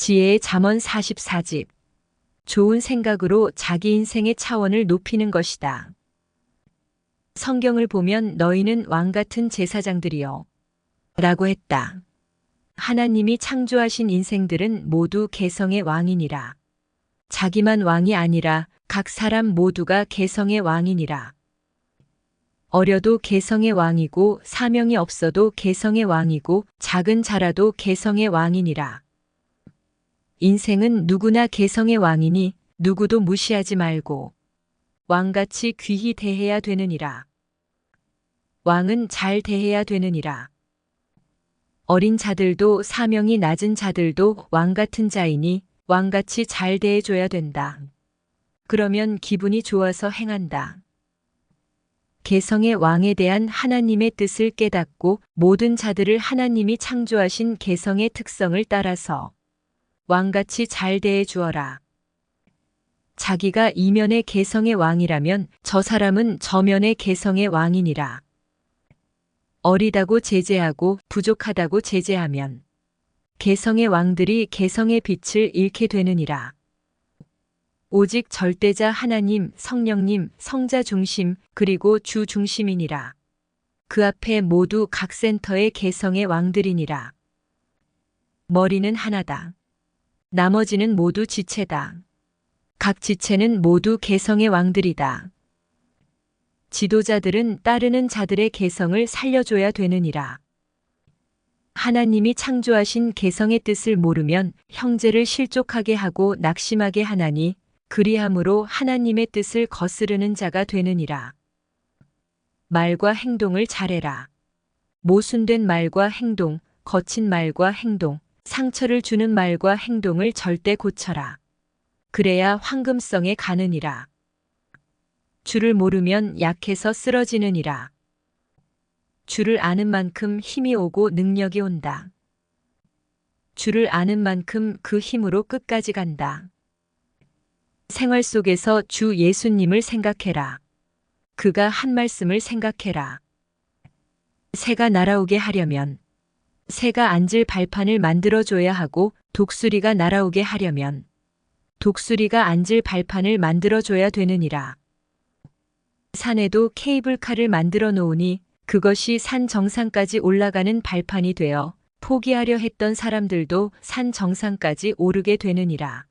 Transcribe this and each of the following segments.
지혜의 잠언 44집. 좋은 생각으로 자기 인생의 차원을 높이는 것이다. 성경을 보면 너희는 왕 같은 제사장들이여 라고 했다. 하나님이 창조하신 인생들은 모두 개성의 왕이니라. 자기만 왕이 아니라 각 사람 모두가 개성의 왕이니라. 어려도 개성의 왕이고 사명이 없어도 개성의 왕이고 작은 자라도 개성의 왕이니라. 인생은 누구나 개성의 왕이니 누구도 무시하지 말고 왕같이 귀히 대해야 되느니라. 왕은 잘 대해야 되느니라. 어린 자들도 사명이 낮은 자들도 왕 같은 자이니 왕같이 잘 대해줘야 된다. 그러면 기분이 좋아서 행한다. 개성의 왕에 대한 하나님의 뜻을 깨닫고 모든 자들을 하나님이 창조하신 개성의 특성을 따라서 왕같이 잘 대해 주어라. 자기가 이면의 개성의 왕이라면 저 사람은 저면의 개성의 왕이니라. 어리다고 제재하고 부족하다고 제재하면 개성의 왕들이 개성의 빛을 잃게 되느니라. 오직 절대자 하나님, 성령님, 성자 중심, 그리고 주 중심이니라. 그 앞에 모두 각 센터의 개성의 왕들이니라. 머리는 하나다. 나머지는 모두 지체다. 각 지체는 모두 개성의 왕들이다. 지도자들은 따르는 자들의 개성을 살려줘야 되느니라. 하나님이 창조하신 개성의 뜻을 모르면 형제를 실족하게 하고 낙심하게 하나니 그리함으로 하나님의 뜻을 거스르는 자가 되느니라. 말과 행동을 잘해라. 모순된 말과 행동, 거친 말과 행동, 상처를 주는 말과 행동을 절대 고쳐라. 그래야 황금성에 가느니라. 주를 모르면 약해서 쓰러지느니라. 주를 아는 만큼 힘이 오고 능력이 온다. 주를 아는 만큼 그 힘으로 끝까지 간다. 생활 속에서 주 예수님을 생각해라. 그가 한 말씀을 생각해라. 새가 날아오게 하려면 새가 앉을 발판을 만들어줘야 하고 독수리가 날아오게 하려면 독수리가 앉을 발판을 만들어줘야 되느니라. 산에도 케이블카를 만들어 놓으니 그것이 산 정상까지 올라가는 발판이 되어 포기하려 했던 사람들도 산 정상까지 오르게 되느니라.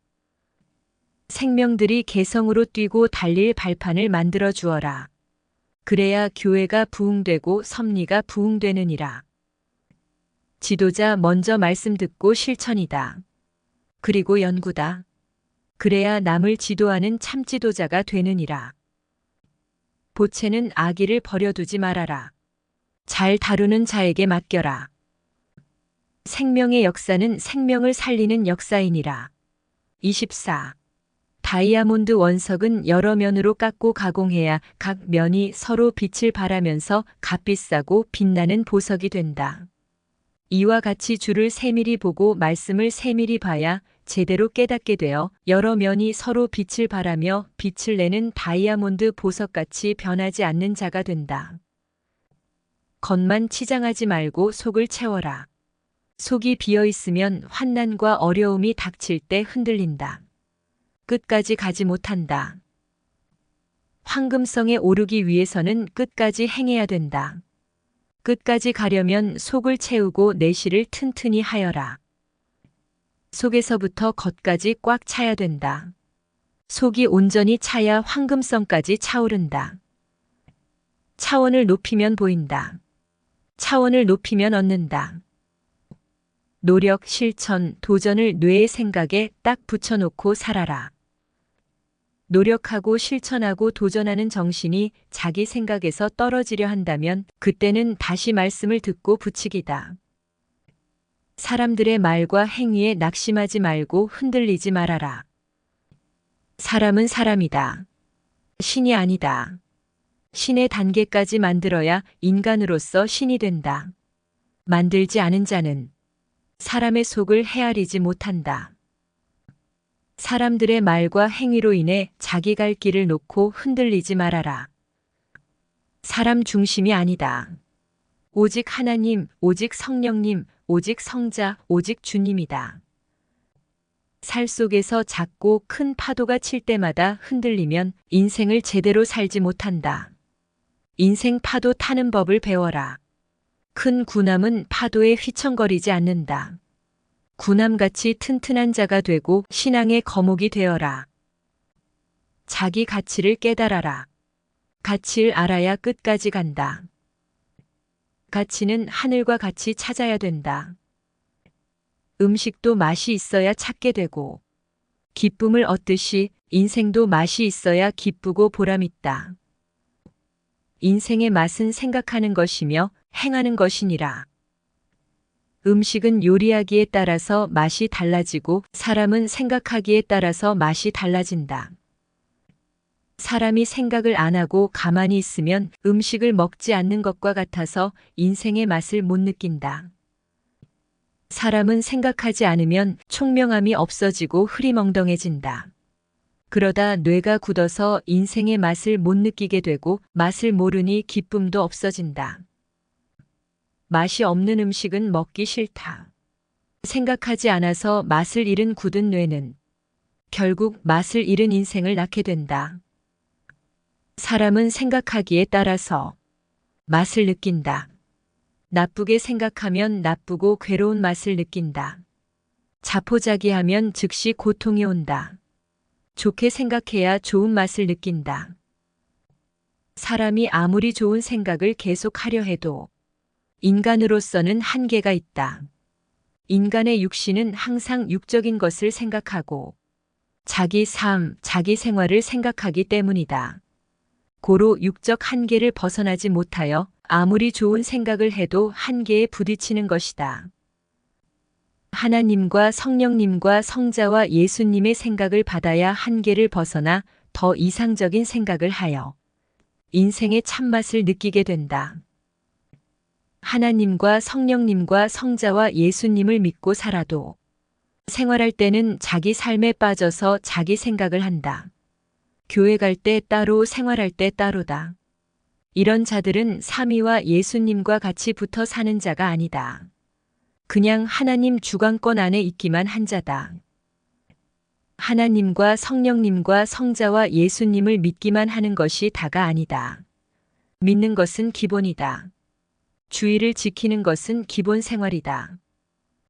생명들이 개성으로 뛰고 달릴 발판을 만들어 주어라. 그래야 교회가 부흥되고 섭리가 부흥되느니라. 지도자 먼저 말씀 듣고 실천이다. 그리고 연구다. 그래야 남을 지도하는 참 지도자가 되느니라. 보채는 아기를 버려두지 말아라. 잘 다루는 자에게 맡겨라. 생명의 역사는 생명을 살리는 역사이니라. 24. 다이아몬드 원석은 여러 면으로 깎고 가공해야 각 면이 서로 빛을 발하면서 값비싸고 빛나는 보석이 된다. 이와 같이 주를 세밀히 보고 말씀을 세밀히 봐야 제대로 깨닫게 되어 여러 면이 서로 빛을 발하며 빛을 내는 다이아몬드 보석같이 변하지 않는 자가 된다. 겉만 치장하지 말고 속을 채워라. 속이 비어 있으면 환난과 어려움이 닥칠 때 흔들린다. 끝까지 가지 못한다. 황금성에 오르기 위해서는 끝까지 행해야 된다. 끝까지 가려면 속을 채우고 내실을 튼튼히 하여라. 속에서부터 겉까지 꽉 차야 된다. 속이 온전히 차야 황금성까지 차오른다. 차원을 높이면 보인다. 차원을 높이면 얻는다. 노력, 실천, 도전을 뇌의 생각에 딱 붙여놓고 살아라. 노력하고 실천하고 도전하는 정신이 자기 생각에서 떨어지려 한다면 그때는 다시 말씀을 듣고 붙이기다. 사람들의 말과 행위에 낙심하지 말고 흔들리지 말아라. 사람은 사람이다. 신이 아니다. 신의 단계까지 만들어야 인간으로서 신이 된다. 만들지 않은 자는 사람의 속을 헤아리지 못한다. 사람들의 말과 행위로 인해 자기 갈 길을 놓고 흔들리지 말아라. 사람 중심이 아니다. 오직 하나님, 오직 성령님, 오직 성자, 오직 주님이다. 살 속에서 작고 큰 파도가 칠 때마다 흔들리면 인생을 제대로 살지 못한다. 인생 파도 타는 법을 배워라. 큰 구남은 파도에 휘청거리지 않는다. 구남같이 튼튼한 자가 되고 신앙의 거목이 되어라. 자기 가치를 깨달아라. 가치를 알아야 끝까지 간다. 가치는 하늘과 같이 찾아야 된다. 음식도 맛이 있어야 찾게 되고, 기쁨을 얻듯이 인생도 맛이 있어야 기쁘고 보람있다. 인생의 맛은 생각하는 것이며 행하는 것이니라. 음식은 요리하기에 따라서 맛이 달라지고 사람은 생각하기에 따라서 맛이 달라진다. 사람이 생각을 안 하고 가만히 있으면 음식을 먹지 않는 것과 같아서 인생의 맛을 못 느낀다. 사람은 생각하지 않으면 총명함이 없어지고 흐리멍덩해진다. 그러다 뇌가 굳어서 인생의 맛을 못 느끼게 되고 맛을 모르니 기쁨도 없어진다. 맛이 없는 음식은 먹기 싫다. 생각하지 않아서 맛을 잃은 굳은 뇌는 결국 맛을 잃은 인생을 낳게 된다. 사람은 생각하기에 따라서 맛을 느낀다. 나쁘게 생각하면 나쁘고 괴로운 맛을 느낀다. 자포자기하면 즉시 고통이 온다. 좋게 생각해야 좋은 맛을 느낀다. 사람이 아무리 좋은 생각을 계속하려 해도 인간으로서는 한계가 있다. 인간의 육신은 항상 육적인 것을 생각하고 자기 삶, 자기 생활을 생각하기 때문이다. 고로 육적 한계를 벗어나지 못하여 아무리 좋은 생각을 해도 한계에 부딪히는 것이다. 하나님과 성령님과 성자와 예수님의 생각을 받아야 한계를 벗어나 더 이상적인 생각을 하여 인생의 참맛을 느끼게 된다. 하나님과 성령님과 성자와 예수님을 믿고 살아도 생활할 때는 자기 삶에 빠져서 자기 생각을 한다. 교회 갈 때 따로 생활할 때 따로다. 이런 자들은 삼위와 예수님과 같이 붙어 사는 자가 아니다. 그냥 하나님 주관권 안에 있기만 한 자다. 하나님과 성령님과 성자와 예수님을 믿기만 하는 것이 다가 아니다. 믿는 것은 기본이다. 주의를 지키는 것은 기본 생활이다.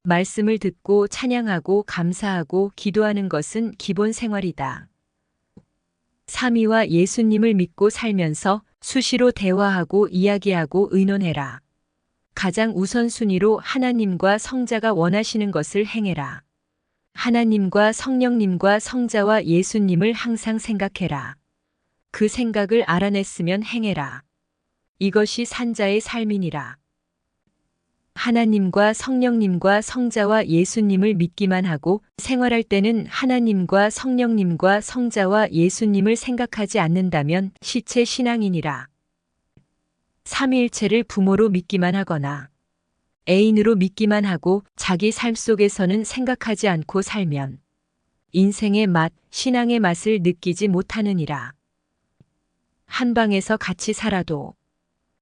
말씀을 듣고 찬양하고 감사하고 기도하는 것은 기본 생활이다. 삼위와 예수님을 믿고 살면서 수시로 대화하고 이야기하고 의논해라. 가장 우선순위로 하나님과 성자가 원하시는 것을 행해라. 하나님과 성령님과 성자와 예수님을 항상 생각해라. 그 생각을 알아냈으면 행해라. 이것이 산자의 삶이니라. 하나님과 성령님과 성자와 예수님을 믿기만 하고 생활할 때는 하나님과 성령님과 성자와 예수님을 생각하지 않는다면 시체 신앙이니라. 삼위일체를 부모로 믿기만 하거나 애인으로 믿기만 하고 자기 삶 속에서는 생각하지 않고 살면 인생의 맛, 신앙의 맛을 느끼지 못하느니라. 한 방에서 같이 살아도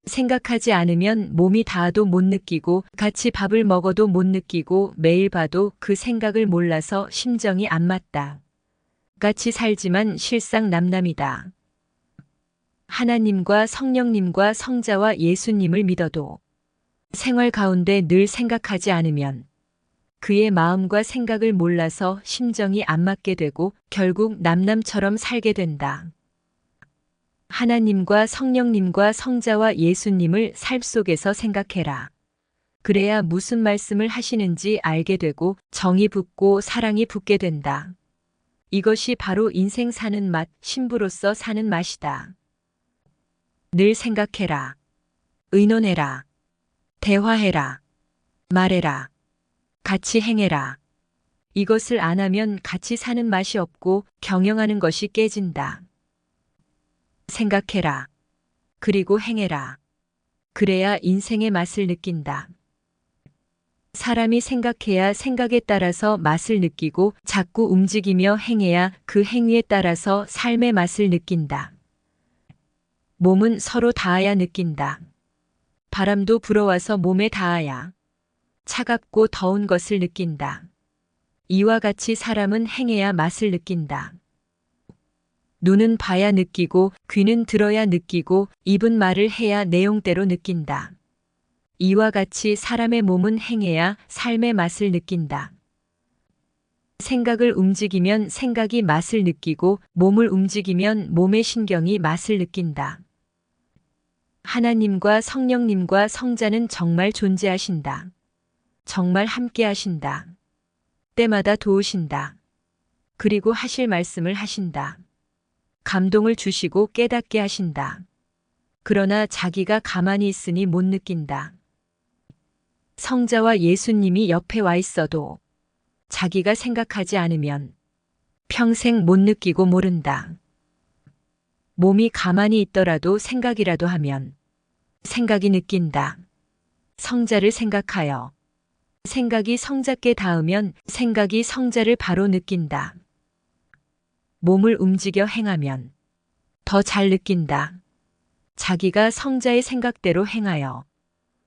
생각하지 않으면 몸이 닿아도 못 느끼고 같이 밥을 먹어도 못 느끼고 매일 봐도 그 생각을 몰라서 심정이 안 맞다. 같이 살지만 실상 남남이다. 하나님과 성령님과 성자와 예수님을 믿어도 생활 가운데 늘 생각하지 않으면 그의 마음과 생각을 몰라서 심정이 안 맞게 되고 결국 남남처럼 살게 된다. 하나님과 성령님과 성자와 예수님을 삶 속에서 생각해라. 그래야 무슨 말씀을 하시는지 알게 되고 정이 붙고 사랑이 붙게 된다. 이것이 바로 인생 사는 맛, 신부로서 사는 맛이다. 늘 생각해라. 의논해라. 대화해라. 말해라. 같이 행해라. 이것을 안 하면 같이 사는 맛이 없고 경영하는 것이 깨진다. 생각해라. 그리고 행해라. 그래야 인생의 맛을 느낀다. 사람이 생각해야 생각에 따라서 맛을 느끼고 자꾸 움직이며 행해야 그 행위에 따라서 삶의 맛을 느낀다. 몸은 서로 닿아야 느낀다. 바람도 불어와서 몸에 닿아야 차갑고 더운 것을 느낀다. 이와 같이 사람은 행해야 맛을 느낀다. 눈은 봐야 느끼고 귀는 들어야 느끼고 입은 말을 해야 내용대로 느낀다. 이와 같이 사람의 몸은 행해야 삶의 맛을 느낀다. 생각을 움직이면 생각이 맛을 느끼고 몸을 움직이면 몸의 신경이 맛을 느낀다. 하나님과 성령님과 성자는 정말 존재하신다. 정말 함께 하신다. 때마다 도우신다. 그리고 하실 말씀을 하신다. 감동을 주시고 깨닫게 하신다. 그러나 자기가 가만히 있으니 못 느낀다. 성자와 예수님이 옆에 와 있어도 자기가 생각하지 않으면 평생 못 느끼고 모른다. 몸이 가만히 있더라도 생각이라도 하면 생각이 느낀다. 성자를 생각하여 생각이 성자께 닿으면 생각이 성자를 바로 느낀다. 몸을 움직여 행하면 더 잘 느낀다. 자기가 성자의 생각대로 행하여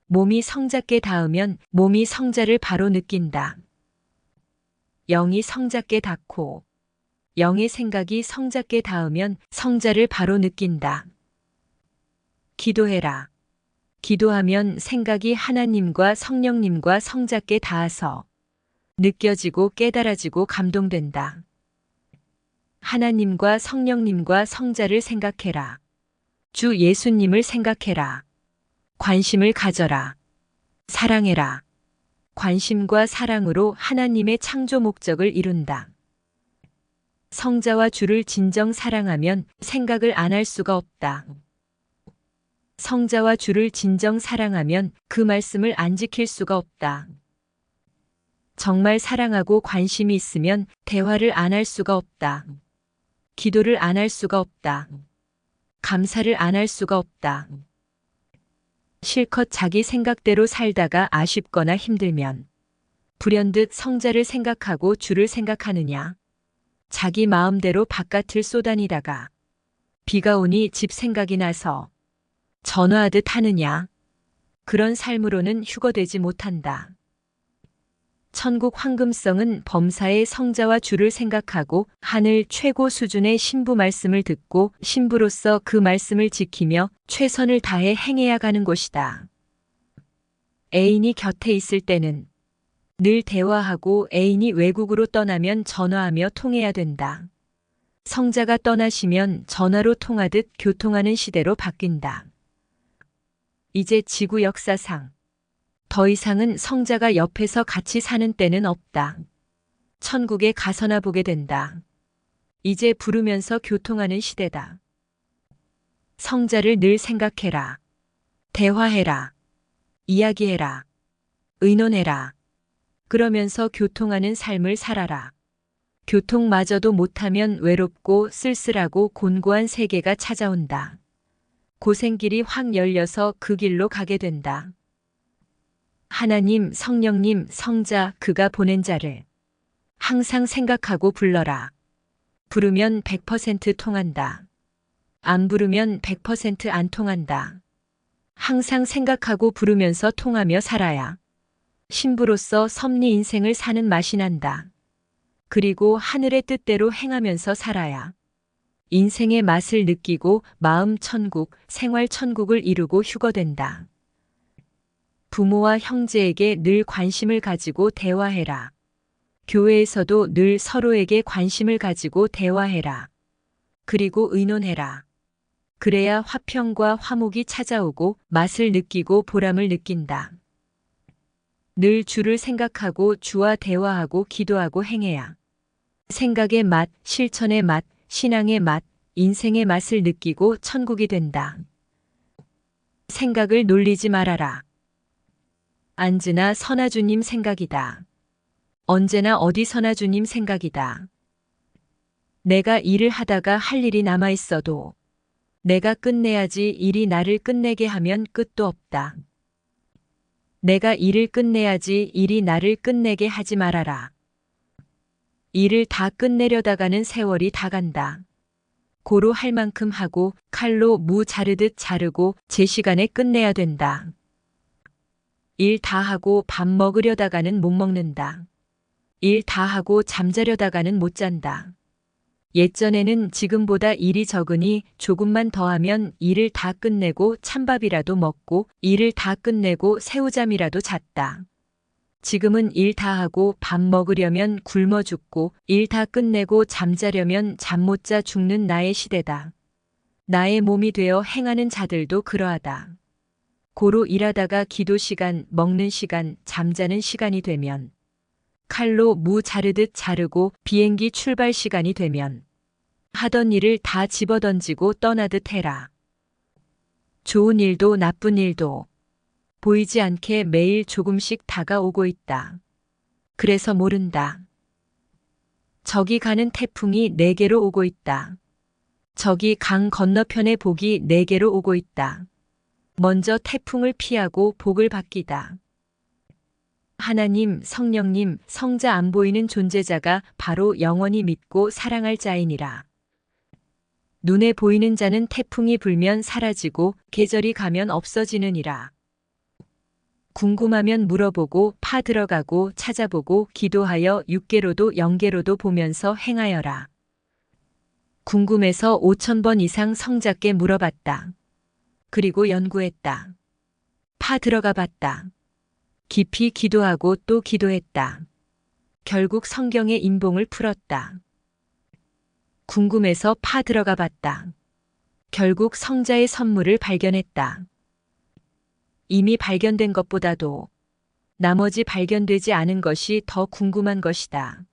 몸이 성자께 닿으면 몸이 성자를 바로 느낀다. 영이 성자께 닿고 영의 생각이 성자께 닿으면 성자를 바로 느낀다. 기도해라. 기도하면 생각이 하나님과 성령님과 성자께 닿아서 느껴지고 깨달아지고 감동된다. 하나님과 성령님과 성자를 생각해라. 주 예수님을 생각해라. 관심을 가져라. 사랑해라. 관심과 사랑으로 하나님의 창조 목적을 이룬다. 성자와 주를 진정 사랑하면 생각을 안 할 수가 없다. 성자와 주를 진정 사랑하면 그 말씀을 안 지킬 수가 없다. 정말 사랑하고 관심이 있으면 대화를 안 할 수가 없다. 기도를 안 할 수가 없다. 감사를 안 할 수가 없다. 실컷 자기 생각대로 살다가 아쉽거나 힘들면 불현듯 성자를 생각하고 주를 생각하느냐. 자기 마음대로 바깥을 쏘다니다가 비가 오니 집 생각이 나서 전화하듯 하느냐. 그런 삶으로는 휴거되지 못한다. 천국 황금성은 범사의 성자와 주를 생각하고 하늘 최고 수준의 신부 말씀을 듣고 신부로서 그 말씀을 지키며 최선을 다해 행해야 가는 곳이다. 애인이 곁에 있을 때는 늘 대화하고 애인이 외국으로 떠나면 전화하며 통해야 된다. 성자가 떠나시면 전화로 통하듯 교통하는 시대로 바뀐다. 이제 지구 역사상 더 이상은 성자가 옆에서 같이 사는 때는 없다. 천국에 가서나 보게 된다. 이제 부르면서 교통하는 시대다. 성자를 늘 생각해라. 대화해라. 이야기해라. 의논해라. 그러면서 교통하는 삶을 살아라. 교통마저도 못하면 외롭고 쓸쓸하고 곤고한 세계가 찾아온다. 고생길이 확 열려서 그 길로 가게 된다. 하나님, 성령님, 성자, 그가 보낸 자를 항상 생각하고 불러라. 부르면 100% 통한다. 안 부르면 100% 안 통한다. 항상 생각하고 부르면서 통하며 살아야 신부로서 섭리 인생을 사는 맛이 난다. 그리고 하늘의 뜻대로 행하면서 살아야 인생의 맛을 느끼고 마음 천국, 생활 천국을 이루고 휴거된다. 부모와 형제에게 늘 관심을 가지고 대화해라. 교회에서도 늘 서로에게 관심을 가지고 대화해라. 그리고 의논해라. 그래야 화평과 화목이 찾아오고 맛을 느끼고 보람을 느낀다. 늘 주를 생각하고 주와 대화하고 기도하고 행해야 생각의 맛, 실천의 맛, 신앙의 맛, 인생의 맛을 느끼고 천국이 된다. 생각을 놀리지 말아라. 언제나 선하 주님 생각이다. 언제나 어디서나 주님 생각이다. 내가 일을 하다가 할 일이 남아 있어도 내가 끝내야지 일이 나를 끝내게 하면 끝도 없다. 내가 일을 끝내야지 일이 나를 끝내게 하지 말아라. 일을 다 끝내려다가는 세월이 다 간다. 고로 할 만큼 하고 칼로 무 자르듯 자르고 제 시간에 끝내야 된다. 일 다 하고 밥 먹으려다가는 못 먹는다. 일 다 하고 잠자려다가는 못 잔다. 예전에는 지금보다 일이 적으니 조금만 더 하면 일을 다 끝내고 찬밥이라도 먹고 일을 다 끝내고 새우잠이라도 잤다. 지금은 일 다 하고 밥 먹으려면 굶어 죽고 일 다 끝내고 잠자려면 잠 못 자 죽는 나의 시대다. 나의 몸이 되어 행하는 자들도 그러하다. 고로 일하다가 기도 시간, 먹는 시간, 잠자는 시간이 되면 칼로 무 자르듯 자르고 비행기 출발 시간이 되면 하던 일을 다 집어던지고 떠나듯 해라. 좋은 일도 나쁜 일도 보이지 않게 매일 조금씩 다가오고 있다. 그래서 모른다. 저기 가는 태풍이 내게로 오고 있다. 저기 강 건너편의 복이 내게로 오고 있다. 먼저 태풍을 피하고 복을 받기다. 하나님, 성령님, 성자 안 보이는 존재자가 바로 영원히 믿고 사랑할 자이니라. 눈에 보이는 자는 태풍이 불면 사라지고 계절이 가면 없어지느니라. 궁금하면 물어보고 파 들어가고 찾아보고 기도하여 6개로도 0개로도 보면서 행하여라. 궁금해서 5,000번 이상 성자께 물어봤다. 그리고 연구했다. 파 들어가 봤다. 깊이 기도하고 또 기도했다. 결국 성경의 인봉을 풀었다. 궁금해서 파 들어가 봤다. 결국 성자의 선물을 발견했다. 이미 발견된 것보다도 나머지 발견되지 않은 것이 더 궁금한 것이다.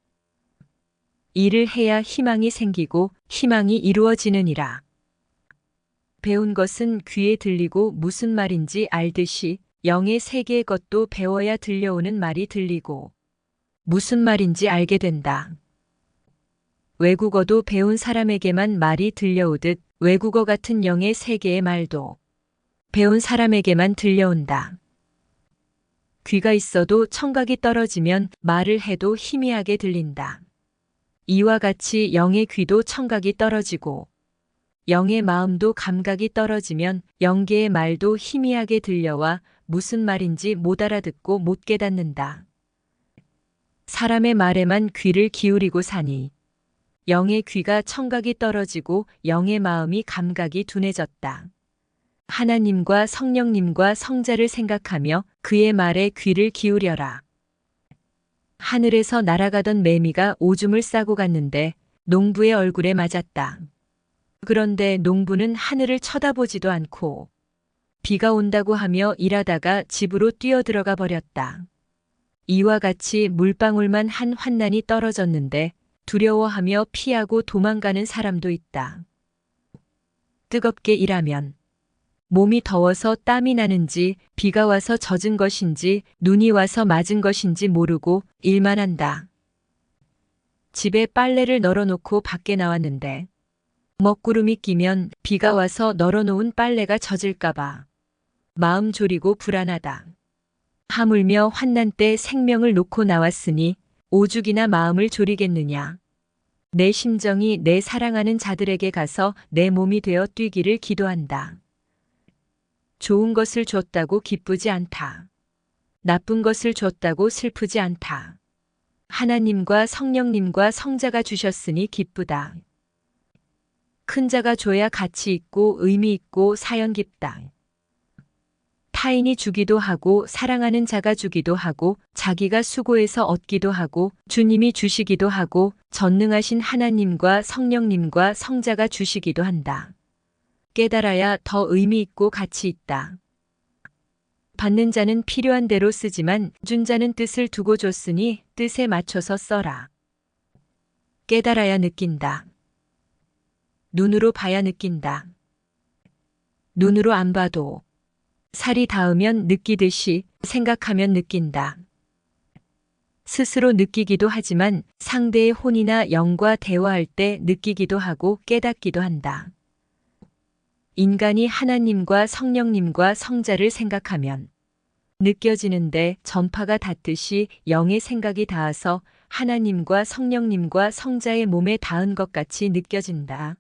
일을 해야 희망이 생기고 희망이 이루어지느니라. 배운 것은 귀에 들리고 무슨 말인지 알듯이 영의 세계의 것도 배워야 들려오는 말이 들리고 무슨 말인지 알게 된다. 외국어도 배운 사람에게만 말이 들려오듯 외국어 같은 영의 세계의 말도 배운 사람에게만 들려온다. 귀가 있어도 청각이 떨어지면 말을 해도 희미하게 들린다. 이와 같이 영의 귀도 청각이 떨어지고 영의 마음도 감각이 떨어지면 영계의 말도 희미하게 들려와 무슨 말인지 못 알아듣고 못 깨닫는다. 사람의 말에만 귀를 기울이고 사니 영의 귀가 청각이 떨어지고 영의 마음이 감각이 둔해졌다. 하나님과 성령님과 성자를 생각하며 그의 말에 귀를 기울여라. 하늘에서 날아가던 매미가 오줌을 싸고 갔는데 농부의 얼굴에 맞았다. 그런데 농부는 하늘을 쳐다보지도 않고 비가 온다고 하며 일하다가 집으로 뛰어들어가 버렸다. 이와 같이 물방울만 한 환난이 떨어졌는데 두려워하며 피하고 도망가는 사람도 있다. 뜨겁게 일하면 몸이 더워서 땀이 나는지 비가 와서 젖은 것인지 눈이 와서 맞은 것인지 모르고 일만 한다. 집에 빨래를 널어놓고 밖에 나왔는데 먹구름이 끼면 비가 와서 널어놓은 빨래가 젖을까봐 마음 졸이고 불안하다. 하물며 환난 때 생명을 놓고 나왔으니 오죽이나 마음을 졸이겠느냐. 내 심정이 내 사랑하는 자들에게 가서 내 몸이 되어 뛰기를 기도한다. 좋은 것을 줬다고 기쁘지 않다. 나쁜 것을 줬다고 슬프지 않다. 하나님과 성령님과 성자가 주셨으니 기쁘다. 큰 자가 줘야 가치 있고 의미 있고 사연 깊다. 타인이 주기도 하고 사랑하는 자가 주기도 하고 자기가 수고해서 얻기도 하고 주님이 주시기도 하고 전능하신 하나님과 성령님과 성자가 주시기도 한다. 깨달아야 더 의미 있고 가치 있다. 받는 자는 필요한 대로 쓰지만 준 자는 뜻을 두고 줬으니 뜻에 맞춰서 써라. 깨달아야 느낀다. 눈으로 봐야 느낀다. 눈으로 안 봐도 살이 닿으면 느끼듯이 생각하면 느낀다. 스스로 느끼기도 하지만 상대의 혼이나 영과 대화할 때 느끼기도 하고 깨닫기도 한다. 인간이 하나님과 성령님과 성자를 생각하면 느껴지는데 전파가 닿듯이 영의 생각이 닿아서 하나님과 성령님과 성자의 몸에 닿은 것 같이 느껴진다.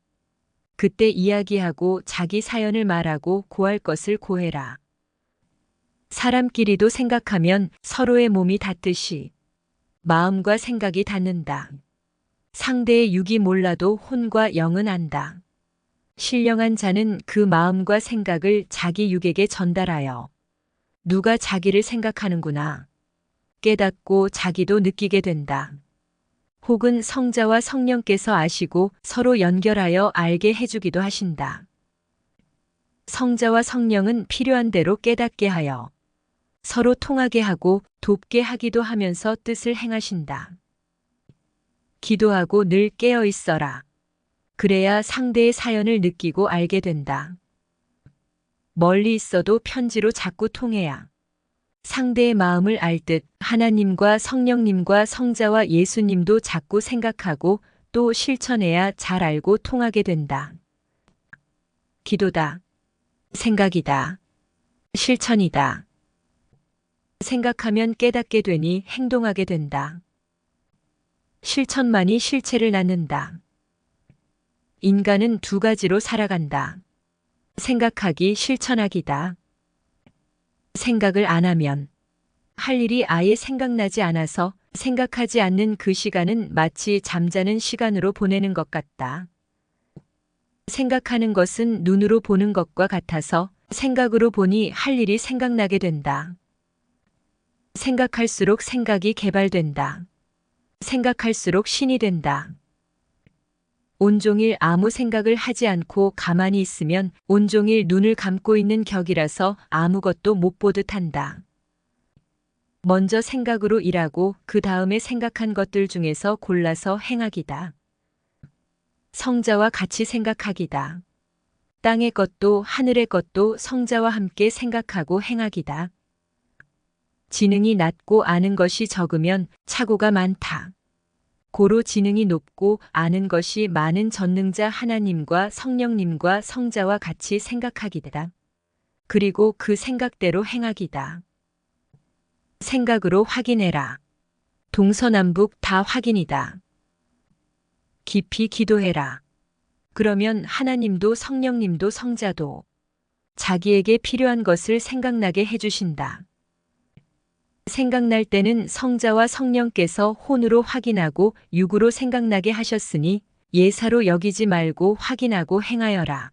그때 이야기하고 자기 사연을 말하고 고할 것을 고해라. 사람끼리도 생각하면 서로의 몸이 닿듯이 마음과 생각이 닿는다. 상대의 육이 몰라도 혼과 영은 안다. 신령한 자는 그 마음과 생각을 자기 육에게 전달하여 누가 자기를 생각하는구나 깨닫고 자기도 느끼게 된다. 혹은 성자와 성령께서 아시고 서로 연결하여 알게 해주기도 하신다. 성자와 성령은 필요한 대로 깨닫게 하여 서로 통하게 하고 돕게 하기도 하면서 뜻을 행하신다. 기도하고 늘 깨어 있어라. 그래야 상대의 사연을 느끼고 알게 된다. 멀리 있어도 편지로 자꾸 통해야 상대의 마음을 알 듯 하나님과 성령님과 성자와 예수님도 자꾸 생각하고 또 실천해야 잘 알고 통하게 된다. 기도다. 생각이다. 실천이다. 생각하면 깨닫게 되니 행동하게 된다. 실천만이 실체를 낳는다. 인간은 두 가지로 살아간다. 생각하기, 실천하기다. 생각을 안 하면 할 일이 아예 생각나지 않아서 생각하지 않는 그 시간은 마치 잠자는 시간으로 보내는 것 같다. 생각하는 것은 눈으로 보는 것과 같아서 생각으로 보니 할 일이 생각나게 된다. 생각할수록 생각이 개발된다. 생각할수록 신이 된다. 온종일 아무 생각을 하지 않고 가만히 있으면 온종일 눈을 감고 있는 격이라서 아무것도 못 보듯 한다. 먼저 생각으로 일하고 그 다음에 생각한 것들 중에서 골라서 행하기다. 성자와 같이 생각하기다. 땅의 것도 하늘의 것도 성자와 함께 생각하고 행하기다. 지능이 낮고 아는 것이 적으면 착오가 많다. 고로 지능이 높고 아는 것이 많은 전능자 하나님과 성령님과 성자와 같이 생각하기다. 그리고 그 생각대로 행하기다. 생각으로 확인해라. 동서남북 다 확인이다. 깊이 기도해라. 그러면 하나님도 성령님도 성자도 자기에게 필요한 것을 생각나게 해주신다. 생각날 때는 성자와 성령께서 혼으로 확인하고 육으로 생각나게 하셨으니 예사로 여기지 말고 확인하고 행하여라.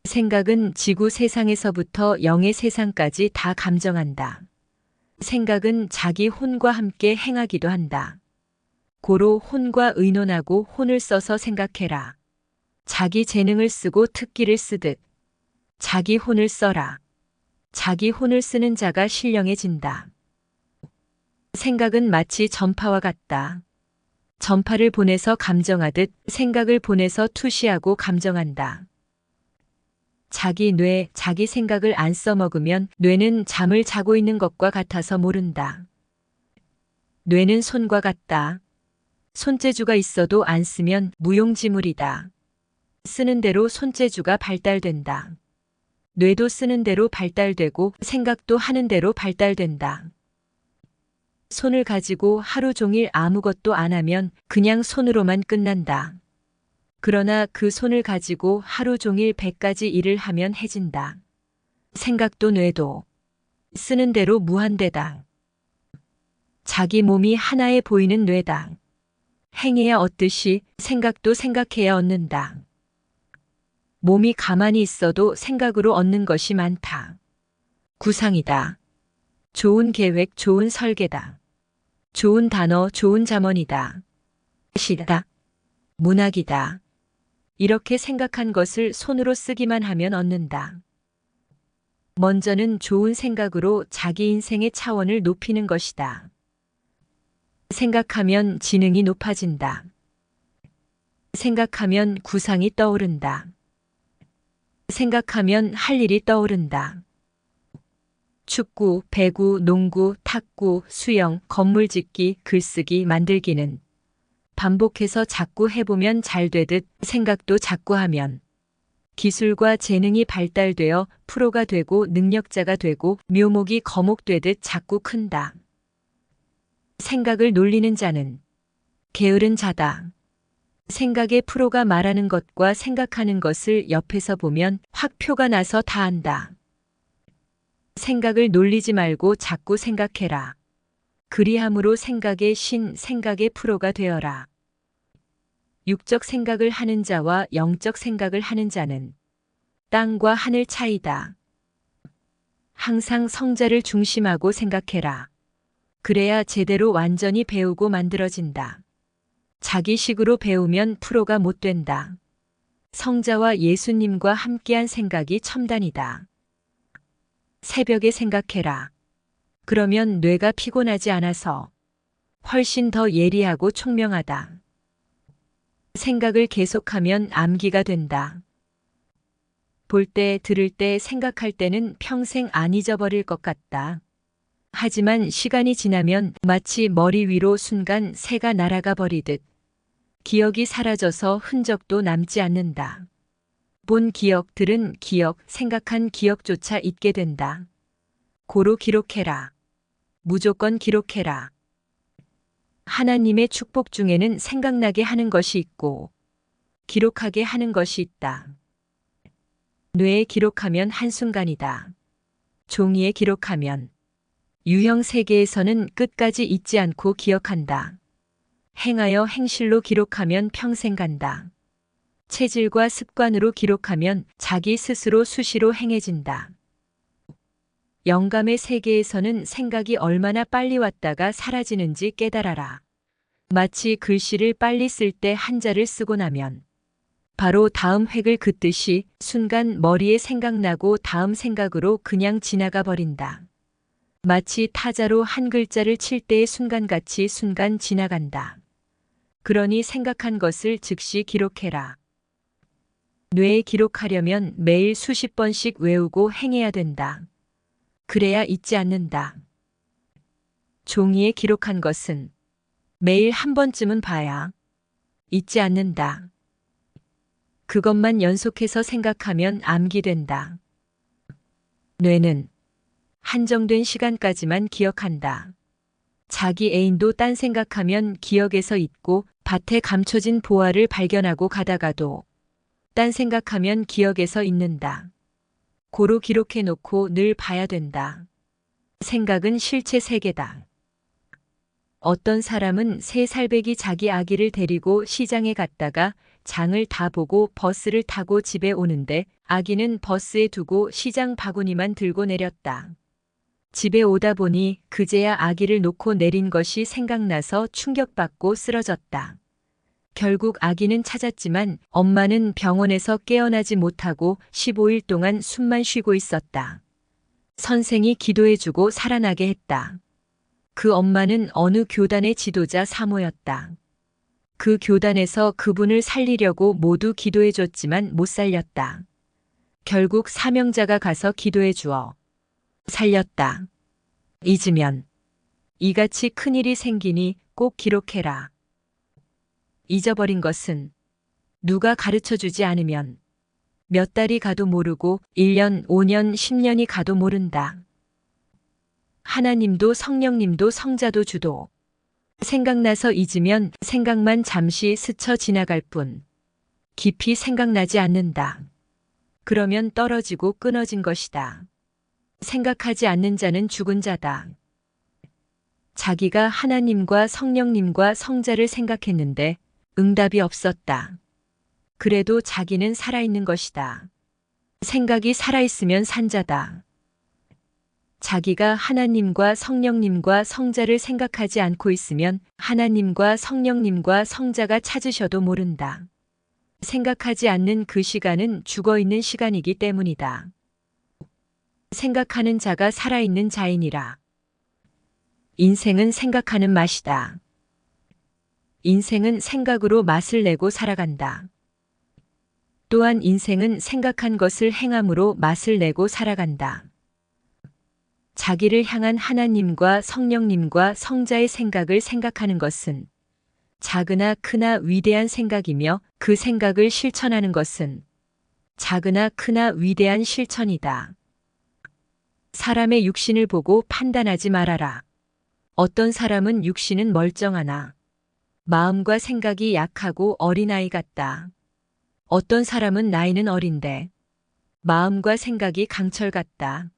생각은 지구 세상에서부터 영의 세상까지 다 감정한다. 생각은 자기 혼과 함께 행하기도 한다. 고로 혼과 의논하고 혼을 써서 생각해라. 자기 재능을 쓰고 특기를 쓰듯 자기 혼을 써라. 자기 혼을 쓰는 자가 신령해진다. 생각은 마치 전파와 같다. 전파를 보내서 감정하듯 생각을 보내서 투시하고 감정한다. 자기 뇌, 자기 생각을 안 써먹으면 뇌는 잠을 자고 있는 것과 같아서 모른다. 뇌는 손과 같다. 손재주가 있어도 안 쓰면 무용지물이다. 쓰는 대로 손재주가 발달된다. 뇌도 쓰는 대로 발달되고 생각도 하는 대로 발달된다. 손을 가지고 하루 종일 아무것도 안 하면 그냥 손으로만 끝난다. 그러나 그 손을 가지고 하루 종일 100가지 일을 하면 해진다. 생각도 뇌도 쓰는 대로 무한대다. 자기 몸이 하나에 보이는 뇌다. 행해야 얻듯이 생각도 생각해야 얻는다. 몸이 가만히 있어도 생각으로 얻는 것이 많다. 구상이다. 좋은 계획, 좋은 설계다. 좋은 단어, 좋은 잠언이다. 시다. 문학이다. 이렇게 생각한 것을 손으로 쓰기만 하면 얻는다. 먼저는 좋은 생각으로 자기 인생의 차원을 높이는 것이다. 생각하면 지능이 높아진다. 생각하면 구상이 떠오른다. 생각하면 할 일이 떠오른다. 축구, 배구, 농구, 탁구, 수영, 건물 짓기, 글쓰기, 만들기는 반복해서 자꾸 해보면 잘 되듯 생각도 자꾸 하면 기술과 재능이 발달되어 프로가 되고 능력자가 되고 묘목이 거목되듯 자꾸 큰다. 생각을 놀리는 자는 게으른 자다. 생각의 프로가 말하는 것과 생각하는 것을 옆에서 보면 확 표가 나서 다 안다. 생각을 놀리지 말고 자꾸 생각해라. 그리함으로 생각의 신, 생각의 프로가 되어라. 육적 생각을 하는 자와 영적 생각을 하는 자는 땅과 하늘 차이다. 항상 성자를 중심하고 생각해라. 그래야 제대로 완전히 배우고 만들어진다. 자기식으로 배우면 프로가 못 된다. 성자와 예수님과 함께한 생각이 첨단이다. 새벽에 생각해라. 그러면 뇌가 피곤하지 않아서 훨씬 더 예리하고 총명하다. 생각을 계속하면 암기가 된다. 볼 때, 들을 때, 생각할 때는 평생 안 잊어버릴 것 같다. 하지만 시간이 지나면 마치 머리 위로 순간 새가 날아가 버리듯 기억이 사라져서 흔적도 남지 않는다. 본 기억, 들은 기억, 생각한 기억조차 잊게 된다. 고로 기록해라. 무조건 기록해라. 하나님의 축복 중에는 생각나게 하는 것이 있고 기록하게 하는 것이 있다. 뇌에 기록하면 한순간이다. 종이에 기록하면 유형 세계에서는 끝까지 잊지 않고 기억한다. 행하여 행실로 기록하면 평생 간다. 체질과 습관으로 기록하면 자기 스스로 수시로 행해진다. 영감의 세계에서는 생각이 얼마나 빨리 왔다가 사라지는지 깨달아라. 마치 글씨를 빨리 쓸 때 한자를 쓰고 나면 바로 다음 획을 긋듯이 순간 머리에 생각나고 다음 생각으로 그냥 지나가 버린다. 마치 타자로 한 글자를 칠 때의 순간같이 순간 지나간다. 그러니 생각한 것을 즉시 기록해라. 뇌에 기록하려면 매일 수십 번씩 외우고 행해야 된다. 그래야 잊지 않는다. 종이에 기록한 것은 매일 한 번쯤은 봐야 잊지 않는다. 그것만 연속해서 생각하면 암기된다. 뇌는 한정된 시간까지만 기억한다. 자기 애인도 딴 생각하면 기억에서 잊고 밭에 감춰진 보화를 발견하고 가다가도 딴 생각하면 기억에서 잊는다. 고로 기록해 놓고 늘 봐야 된다. 생각은 실체 세계다. 어떤 사람은 3살배기 자기 아기를 데리고 시장에 갔다가 장을 다 보고 버스를 타고 집에 오는데 아기는 버스에 두고 시장 바구니만 들고 내렸다. 집에 오다 보니 그제야 아기를 놓고 내린 것이 생각나서 충격받고 쓰러졌다. 결국 아기는 찾았지만 엄마는 병원에서 깨어나지 못하고 15일 동안 숨만 쉬고 있었다. 선생이 기도해주고 살아나게 했다. 그 엄마는 어느 교단의 지도자 사모였다. 그 교단에서 그분을 살리려고 모두 기도해줬지만 못 살렸다. 결국 사명자가 가서 기도해 주어 살렸다. 잊으면 이같이 큰일이 생기니 꼭 기록해라. 잊어버린 것은 누가 가르쳐주지 않으면 몇 달이 가도 모르고 1년, 5년, 10년이 가도 모른다. 하나님도 성령님도 성자도 주도 생각나서 잊으면 생각만 잠시 스쳐 지나갈 뿐 깊이 생각나지 않는다. 그러면 떨어지고 끊어진 것이다. 생각하지 않는 자는 죽은 자다. 자기가 하나님과 성령님과 성자를 생각했는데 응답이 없었다. 그래도 자기는 살아있는 것이다. 생각이 살아있으면 산자다. 자기가 하나님과 성령님과 성자를 생각하지 않고 있으면 하나님과 성령님과 성자가 찾으셔도 모른다. 생각하지 않는 그 시간은 죽어있는 시간이기 때문이다. 생각하는 자가 살아있는 자이니라. 인생은 생각하는 맛이다. 인생은 생각으로 맛을 내고 살아간다. 또한 인생은 생각한 것을 행함으로 맛을 내고 살아간다. 자기를 향한 하나님과 성령님과 성자의 생각을 생각하는 것은 작으나 크나 위대한 생각이며 그 생각을 실천하는 것은 작으나 크나 위대한 실천이다. 사람의 육신을 보고 판단하지 말아라. 어떤 사람은 육신은 멀쩡하나 마음과 생각이 약하고 어린아이 같다. 어떤 사람은 나이는 어린데 마음과 생각이 강철 같다.